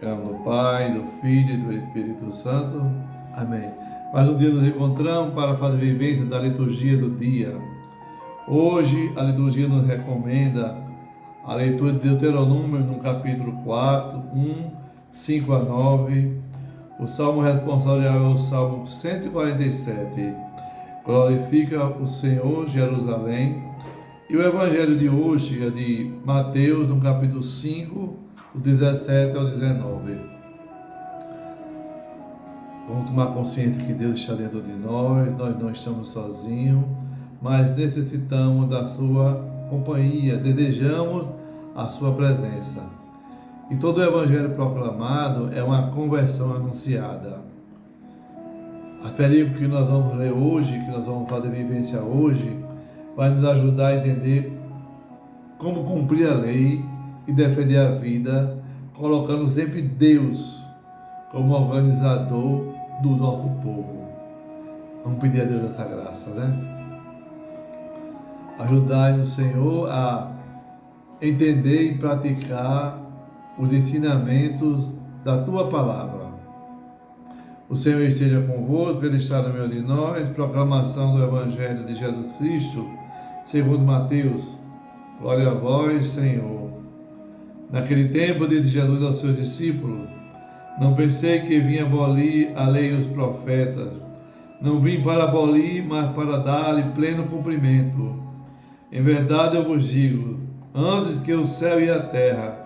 Em nome do Pai, do Filho e do Espírito Santo. Amém. Mais um dia nos encontramos para fazer a vivência da liturgia do dia. Hoje a liturgia nos recomenda a leitura de Deuteronômio no capítulo 4, 5 a 9. O salmo responsorial é o salmo 147. Glorifica o Senhor, Jerusalém. E o evangelho de hoje é de Mateus, no capítulo 5, do 17 ao 19. Vamos tomar consciência que Deus está dentro de nós não estamos sozinhos, mas necessitamos da sua companhia, desejamos a sua presença. E todo o evangelho proclamado é uma conversão anunciada. As películas que nós vamos ler hoje, que nós vamos fazer vivência hoje, vai nos ajudar a entender como cumprir a lei e defender a vida, colocando sempre Deus como organizador do nosso povo. Vamos pedir a Deus essa graça, né? Ajudai-nos, Senhor, a entender e praticar os ensinamentos da Tua Palavra. O Senhor esteja convosco, Ele está no meio de nós. Proclamação do Evangelho de Jesus Cristo, segundo Mateus. Glória a vós, Senhor. Naquele tempo, disse Jesus aos seus discípulos: não pensei que vinha abolir a lei e os profetas. Não vim para abolir, mas para dar-lhe pleno cumprimento. Em verdade eu vos digo, antes que o céu e a terra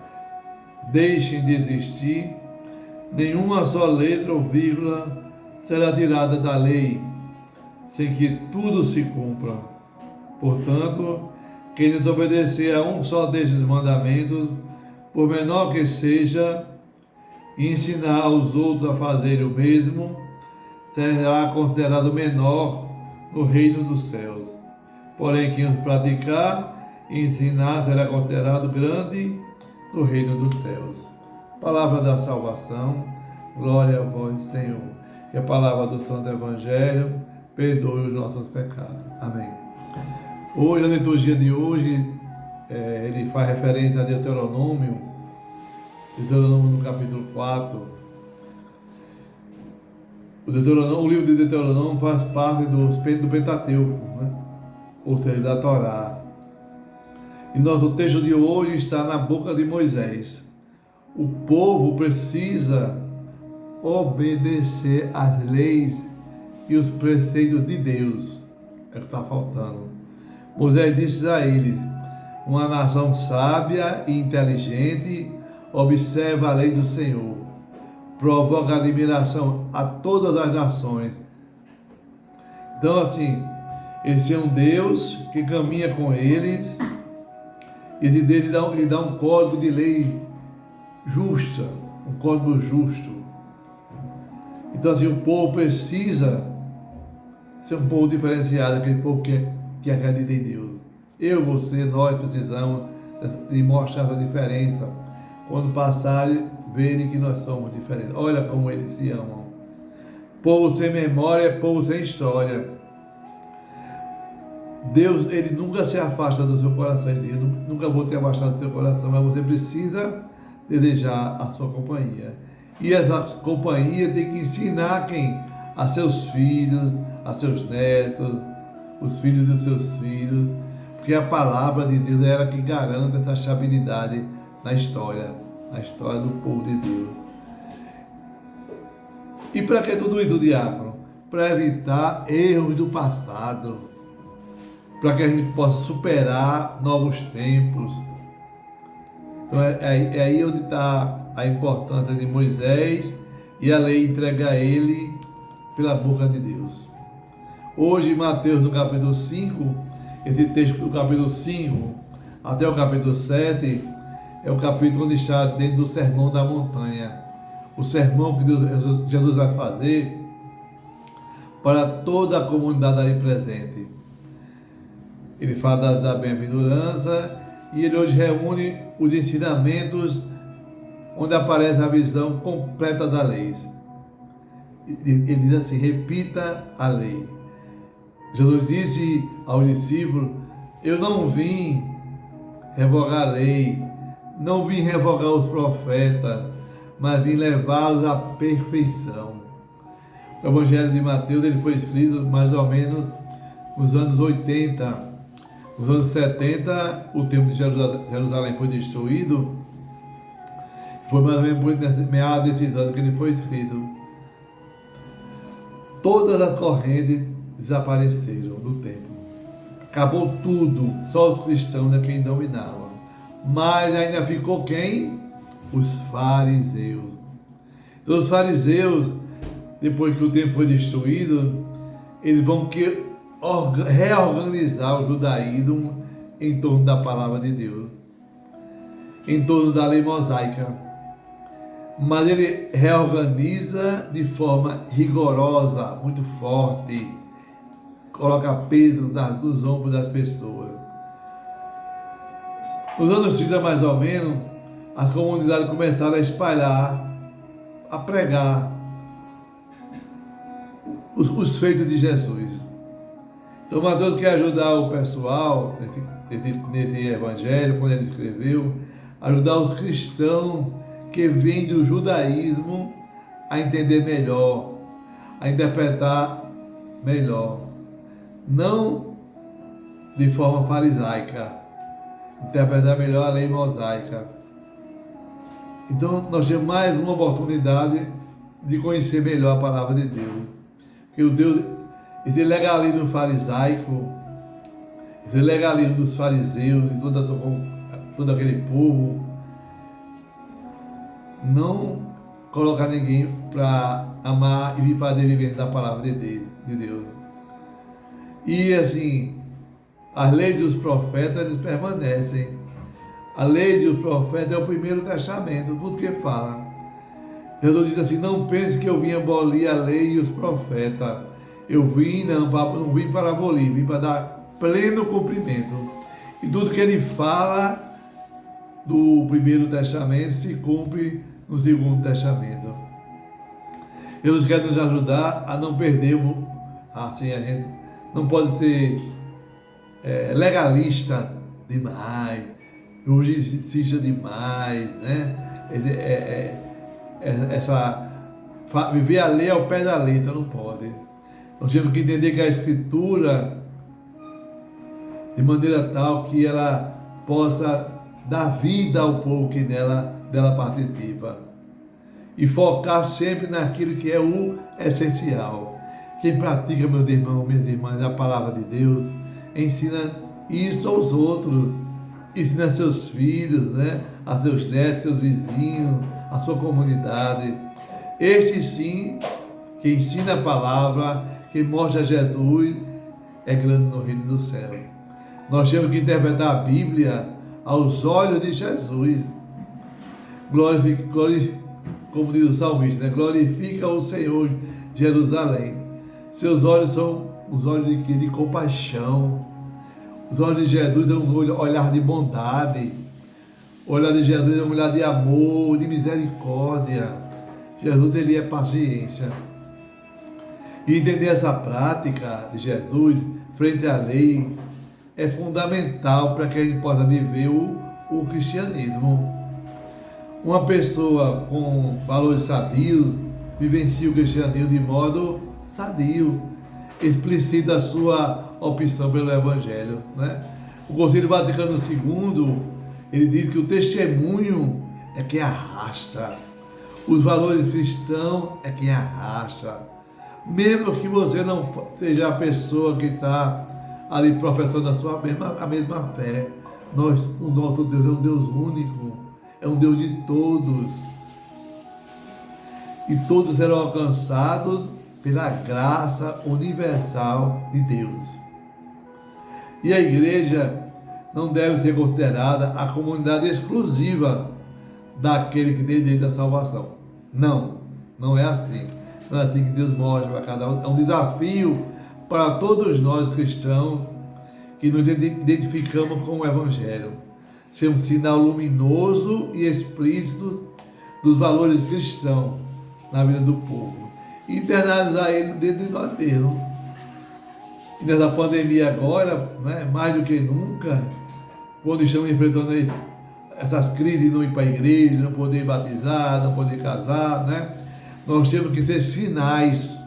deixem de existir, nenhuma só letra ou vírgula será tirada da lei, sem que tudo se cumpra. Portanto, quem desobedecer a um só destes mandamentos, por menor que seja, e ensinar aos outros a fazerem o mesmo, será considerado menor no reino dos céus. Porém, quem os praticar e ensinar será considerado grande no reino dos céus. Palavra da salvação, glória a vós, Senhor. Que a palavra do Santo Evangelho perdoe os nossos pecados. Amém. Hoje, a liturgia de hoje, ele faz referência a Deuteronômio no capítulo 4. O livro de Deuteronômio faz parte do Pentateuco, né? Ou seja, da Torá. E nosso texto de hoje está na boca de Moisés. O povo precisa obedecer às leis e os preceitos de Deus. É o que está faltando. Moisés disse a eles: uma nação sábia e inteligente observa a lei do Senhor, provoca admiração a todas as nações. Então, assim, eles têm um Deus que caminha com eles, e esse Deus lhe dá um código de lei justa, um código justo. Então, assim, o povo precisa ser um povo diferenciado, aquele povo que acredita em Deus. Eu, você, nós precisamos de mostrar essa diferença. Quando passarem, verem que nós somos diferentes. Olha como eles se amam. Povo sem memória é povo sem história. Deus, Ele nunca se afasta do seu coração. Eu nunca vou te afastar do seu coração, mas você precisa desejar a sua companhia. E essa companhia tem que ensinar quem? A seus filhos, a seus netos, os filhos dos seus filhos, porque a palavra de Deus é ela que garante essa estabilidade na história do povo de Deus. E para que tudo isso, diácono? Para evitar erros do passado, para que a gente possa superar novos tempos. Então é aí onde está a importância de Moisés e a lei entregar a ele pela boca de Deus. Hoje, em Mateus, no capítulo 5, esse texto do capítulo 5 até o capítulo 7, é o capítulo onde está dentro do Sermão da Montanha. O sermão que Jesus vai fazer para toda a comunidade ali presente. Ele fala da bem-aventurança e ele hoje reúne os ensinamentos onde aparece a visão completa da lei. Ele diz assim: repita a lei. Jesus disse aos discípulos: eu não vim revogar a lei, não vim revogar os profetas, mas vim levá-los à perfeição. O Evangelho de Mateus ele foi escrito mais ou menos nos anos 80. Nos anos 70, o templo de Jerusalém foi destruído. Foi mais ou menos meados desses anos que ele foi escrito. Todas as correntes desapareceram do templo. Acabou tudo, só os cristãos é quem dominavam. Mas ainda ficou quem? Os fariseus. Então, os fariseus, depois que o templo foi destruído, eles vão reorganizar o judaísmo em torno da palavra de Deus, em torno da lei mosaica. Mas ele reorganiza de forma rigorosa, muito forte, coloca peso nos ombros das pessoas. Nos anos 30, mais ou menos, as comunidades começaram a espalhar, a pregar os feitos de Jesus. Então, Mateus quer ajudar o pessoal, nesse evangelho, quando ele escreveu, ajudar os cristãos que vêm do judaísmo a entender melhor, a interpretar melhor. Não de forma farisaica, interpretar melhor a lei mosaica. Então, nós temos mais uma oportunidade de conhecer melhor a palavra de Deus. Porque o Deus, esse legalismo farisaico, esse legalismo dos fariseus e todo aquele povo, não coloca ninguém para amar e fazer viver da palavra de Deus. E assim, as leis dos profetas eles permanecem. A lei dos profetas é o primeiro testamento, tudo que fala. Jesus diz assim: não pense que eu vim abolir a lei e os profetas. Eu vim, não vim para abolir, vim para dar pleno cumprimento. E tudo que ele fala do primeiro testamento se cumpre no segundo testamento. Jesus quer nos ajudar a não perdermos, assim, a gente não pode ser legalista demais, urgicista demais, né? Viver a lei ao pé da letra, não pode. Nós temos que entender que a Escritura, de maneira tal que ela possa dar vida ao povo que dela participa. E focar sempre naquilo que é o essencial. Quem pratica, meus irmãos, minhas irmãs, a palavra de Deus, ensina isso aos outros. Ensina a seus filhos, né? A seus netos, seus vizinhos, a sua comunidade. Este sim, que ensina a palavra, que mostra Jesus, é grande no reino do céu. Nós temos que interpretar a Bíblia aos olhos de Jesus. Como diz o salmista, né? Glorifica o Senhor, Jerusalém. Seus olhos são os olhos de compaixão. Os olhos de Jesus é um olhar de bondade. O olhar de Jesus é um olhar de amor, de misericórdia. Jesus, ele é paciência. E entender essa prática de Jesus frente à lei é fundamental para que a gente possa viver o cristianismo. Uma pessoa com valores sadios vivencia o cristianismo de modo sadio, explicita a sua opção pelo Evangelho, né? O Concílio Vaticano II, ele diz que o testemunho é quem arrasta, os valores cristãos é quem arrasta. Mesmo que você não seja a pessoa que está ali professando a mesma fé, o nosso Deus é um Deus único, é um Deus de todos. E todos serão alcançados pela graça universal de Deus. E a igreja não deve ser considerada a comunidade exclusiva daquele que tem direito da salvação. Não é assim. Não é assim que Deus mostra para cada um. É um desafio para todos nós cristãos que nos identificamos com o Evangelho. Ser um sinal luminoso e explícito dos valores cristãos na vida do povo. E internalizar ele dentro de nós mesmos. E nessa pandemia agora, né, mais do que nunca, quando estamos enfrentando essas crises de não ir para a igreja, não poder batizar, não poder casar, né? Nós temos que ter sinais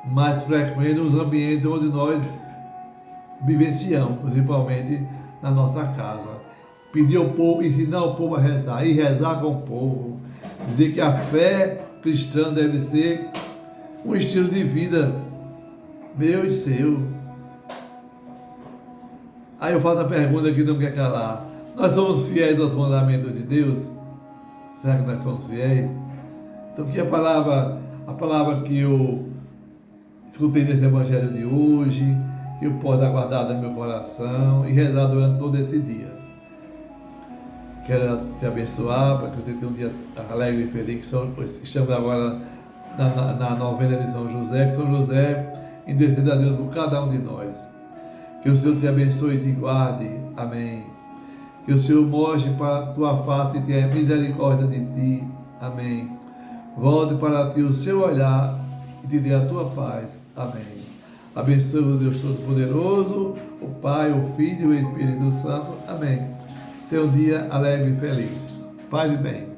mais frequentes nos ambientes onde nós vivenciamos, principalmente na nossa casa. Pedir ao povo, ensinar o povo a rezar, e rezar com o povo. Dizer que a fé cristã deve ser um estilo de vida meu e seu. Aí eu faço a pergunta que não quer calar. Nós somos fiéis aos mandamentos de Deus? Será que nós somos fiéis? Então, que a palavra que eu escutei nesse evangelho de hoje, que eu posso aguardar no meu coração e rezar durante todo esse dia. Quero te abençoar para que você tenha um dia alegre e feliz. Estamos agora na novena de São José, que São José interceda a Deus por cada um de nós. Que o Senhor te abençoe e te guarde. Amém. Que o Senhor mostre para a tua face e tenha misericórdia de ti. Amém. Volte para ti o seu olhar e te dê a tua paz. Amém. Abençoe o Deus Todo-Poderoso, o Pai, o Filho e o Espírito Santo. Amém. Tenha um dia alegre e feliz. Paz e bem.